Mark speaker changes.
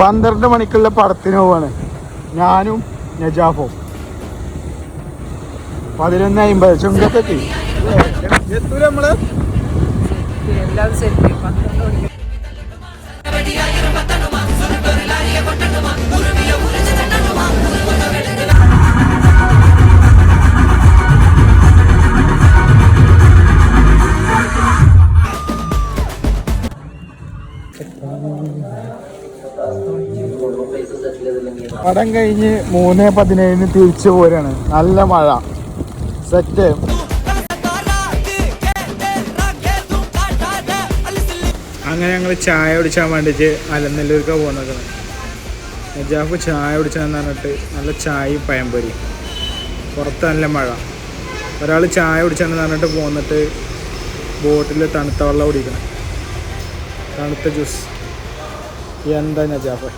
Speaker 1: 12 മണിക്കുള്ള പടത്തിന് പോവാണ് ഞാനും നജാഫും. 11:50 ചുങ്കത്തെത്തി. എത്തൂല നമ്മള്
Speaker 2: എല്ലാം സെറ്റ്.
Speaker 1: പടം കഴിഞ്ഞ് 3:17 തിരിച്ചു പോരാണ്. നല്ല മഴ. സെറ്റ്. അങ്ങനെ ഞങ്ങൾ ചായ കുടിച്ചാൻ വേണ്ടിയിട്ട് അലനല്ലൂർക്ക് പോകുന്നത്. നജാഫ് ചായ കുടിച്ചാന്ന് പറഞ്ഞിട്ട് നല്ല ചായയും പഴംപൊരി. പുറത്ത് നല്ല മഴ. ഒരാൾ ചായ കുടിച്ചാന്ന് പറഞ്ഞിട്ട് പോന്നിട്ട് ബോട്ടിൽ തണുത്ത വെള്ളം കുടിക്കണം. തണുത്ത ജ്യൂസ്. എന്താ നജാഫ്?